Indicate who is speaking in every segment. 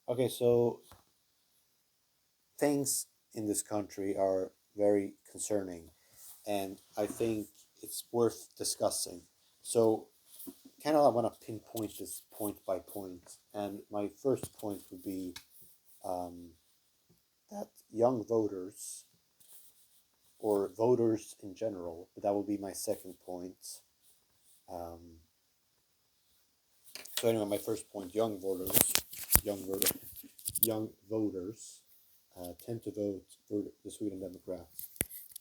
Speaker 1: Okay, so things in this country are very concerning, and I think it's worth discussing. So, kind of, I want to pinpoint this point by point, and my first point would be um, that young voters, or voters in general, but that would be my second point. Um, so, anyway, my first point: young voter, young voters tend to vote for the Sweden Democrats.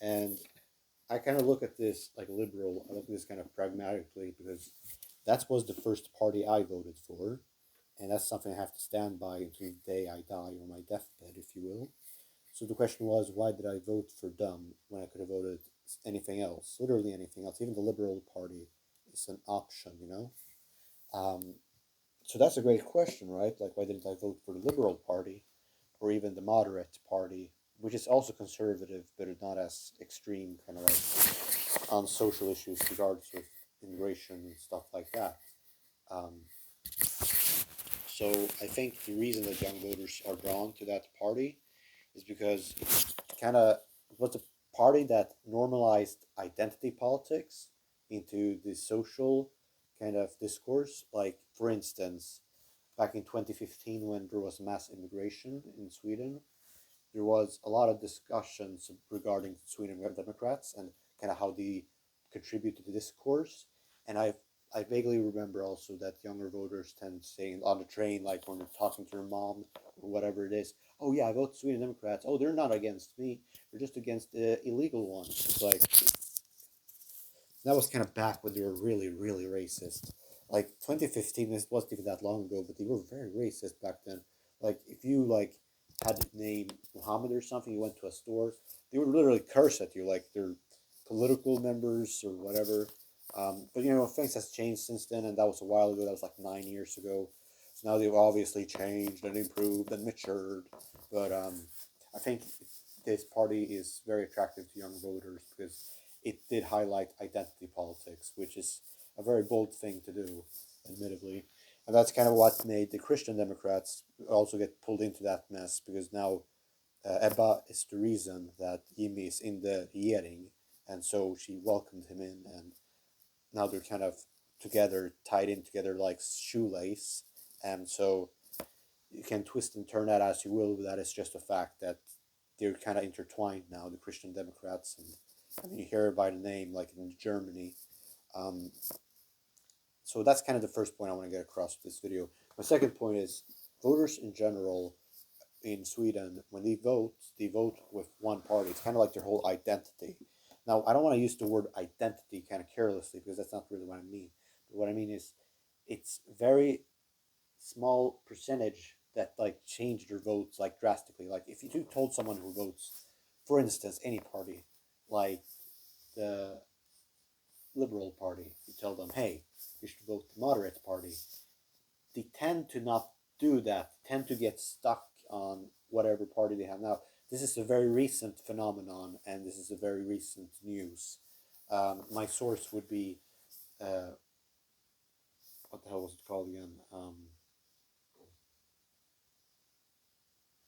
Speaker 1: And I kind of look at this like liberal. I look at this kind of pragmatically because that was the first party I voted for, and that's something I have to stand by until the day I die on my deathbed, if you will. So the question was, why did I vote for them when I could have voted anything else? Literally anything else. Even the Liberal Party is an option, you know. Um, so that's a great question, right? Like, why didn't I vote for the Liberal Party or even the Moderate Party, which is also conservative, but it's not as extreme, kind of like on social issues, regards with immigration and stuff like that. Um, so I think the reason that young voters are drawn to that party is because it kind of was a party that normalized identity politics into the social kind of discourse. Like, for instance, back in 2015, when there was mass immigration in Sweden, there was a lot of discussions regarding Sweden Democrats and kind of how they contribute to the discourse. And I vaguely remember also that younger voters tend to say on the train, like when they're talking to their mom or whatever it is, oh yeah, I vote Sweden Democrats. Oh, they're not against me. They're just against the illegal ones. It's like that was kind of back when they were really, really racist. Like 2015, this wasn't even that long ago, but they were very racist back then. Like if you like had the name Muhammad or something, you went to a store, they would literally curse at you like they're political members or whatever. But you know, things has changed since then, and that was a while ago. That was like 9 years ago. So now they've obviously changed and improved and matured. But I think this party is very attractive to young voters because it did highlight identity politics, which is a very bold thing to do, admittedly. And that's kind of what made the Christian Democrats also get pulled into that mess because now Ebba is the reason that Jimmy is in the regering, and so she welcomed him in, and now they're kind of together, tied in together like shoelace, and so you can twist and turn that as you will, but that is just a fact that they're kind of intertwined now, the Christian Democrats, and I mean you hear it by the name, like in Germany. Um, so that's kind of the first point I want to get across with this video. My second point is voters in general in Sweden, when they vote with one party. It's kind of like their whole identity. Now, I don't want to use the word identity kind of carelessly because that's not really what I mean. But what I mean is, it's very small percentage that like change their votes like drastically. Like if you told someone who votes, for instance, any party, like the Liberal Party, you tell them, hey, you should vote the Moderate Party. They tend to not do that, tend to get stuck on whatever party they have now. This is a very recent phenomenon, and this is a very recent news. My source would be what the hell was it called again?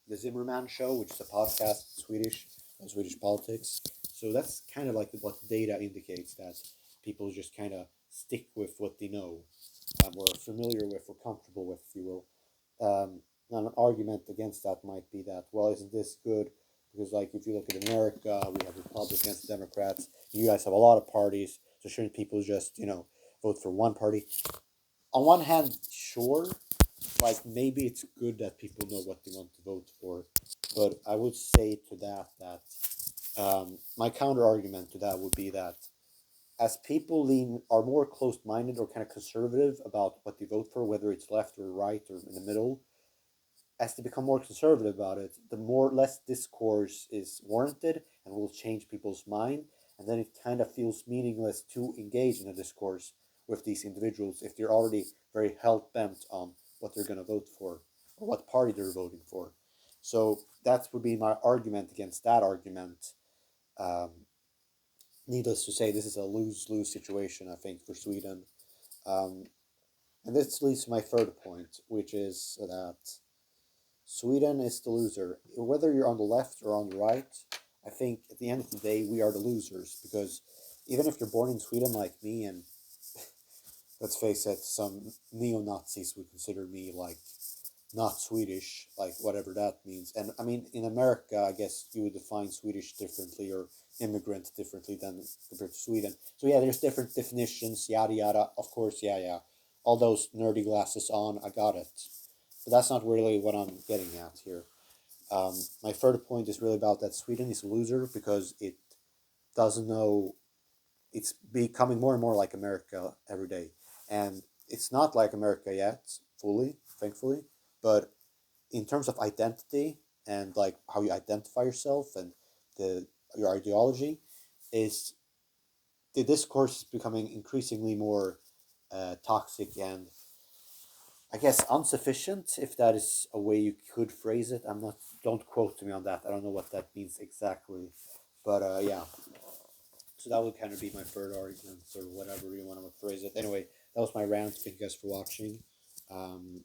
Speaker 1: The Zimmerman Show, which is a podcast, Swedish, on Swedish politics. So that's kind of like what data indicates that people just kind of stick with what they know, or are familiar with, or comfortable with, if you will. And an argument against that might be that, well, isn't this good? Because, like, if you look at America, we have Republicans, Democrats. You guys have a lot of parties, so shouldn't people just, vote for one party? On one hand, sure, like maybe it's good that people know what they want to vote for, but I would say to that my counter argument to that would be that as people are more closed minded or kind of conservative about what they vote for, whether it's left or right or in the middle, as they become more conservative about it, the more less discourse is warranted and will change people's mind, and then it kind of feels meaningless to engage in a discourse with these individuals if they're already very hell bent on what they're going to vote for or what party they're voting for. So that would be my argument against that argument. Um, Needless to say, this is a lose-lose situation, I think, for Sweden. Um, and this leads to my third point, which is that Sweden is the loser. Whether you're on the left or on the right, I think at the end of the day, we are the losers because even if you're born in Sweden like me, and let's face it, some neo Nazis would consider me like not Swedish, like whatever that means. And I mean, in America, I guess you would define Swedish differently or immigrant differently than compared to Sweden. So yeah, there's different definitions, yada yada. Of course, yeah, yeah. All those nerdy glasses on, I got it. But that's not really what I'm getting at here. My third point is really about that Sweden is a loser because it doesn't know, it's becoming more and more like America every day. And it's not like America yet, fully, thankfully. But in terms of identity and like how you identify yourself and the your ideology, is the discourse is becoming increasingly more toxic and I guess insufficient, if that is a way you could phrase it. I'm not. Don't quote me on that. I don't know what that means exactly, but yeah. So that would kind of be my third argument, or whatever you want to phrase it. Anyway, that was my rant. Thank you guys for watching. Um,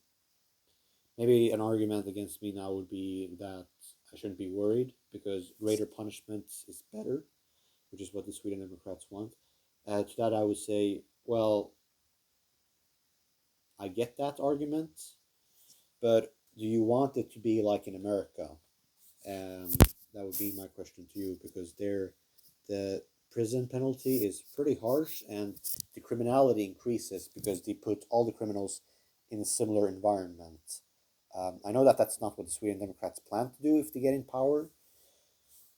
Speaker 1: Maybe an argument against me now would be that I shouldn't be worried because greater punishment is better, which is what the Sweden Democrats want. To that, I would say, well, I get that argument, but do you want it to be like in America? Um, that would be my question to you because there, the prison penalty is pretty harsh and the criminality increases because they put all the criminals in a similar environment. I know that that's not what the Sweden Democrats plan to do if they get in power,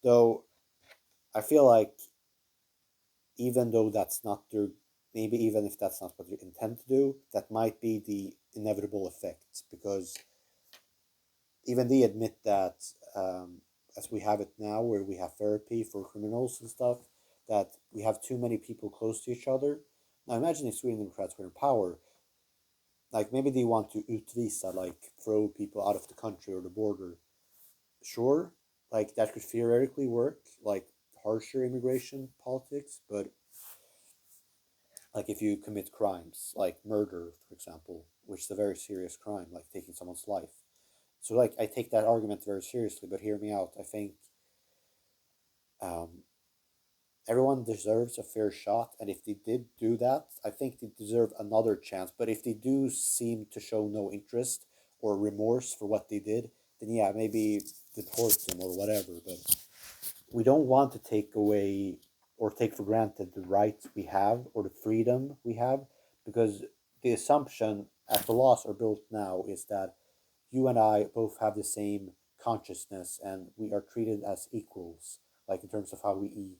Speaker 1: though I feel like even though that's not their, maybe even if that's not what they intend to do, that might be the inevitable effect because even they admit that as we have it now, where we have therapy for criminals and stuff, that we have too many people close to each other. Now imagine if Sweden Democrats were in power, like maybe they want to utvisa, like throw people out of the country or the border. Sure, like that could theoretically work, like harsher immigration politics, but like if you commit crimes like murder, for example, which is a very serious crime, like taking someone's life. So like I take that argument very seriously, but hear me out. I think um, everyone deserves a fair shot, and if they did do that, I think they deserve another chance. But if they do seem to show no interest or remorse for what they did, then yeah, maybe deport them or whatever. But we don't want to take away or take for granted the rights we have or the freedom we have, because the assumption as the laws are built now is that you and I both have the same consciousness and we are treated as equals, like in terms of how we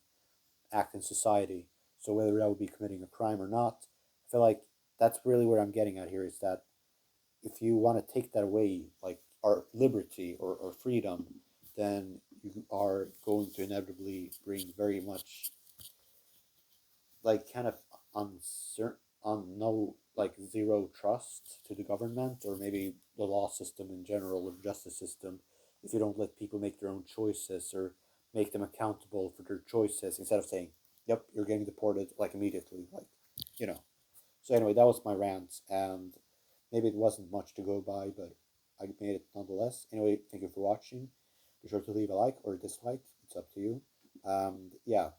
Speaker 1: act in society. So whether that would be committing a crime or not, I feel like that's really where I'm getting at here is that if you want to take that away, like our liberty or freedom, then you are going to inevitably bring very much like kind of uncertain, on no like zero trust to the government or maybe the law system in general or the justice system if you don't let people make their own choices or make them accountable for their choices instead of saying, "Yep, you're getting deported," like immediately, like you know. So anyway, that was my rant, and maybe it wasn't much to go by, but I made it nonetheless. Anyway, thank you for watching. Be sure to leave a like or a dislike. It's up to you. Yeah,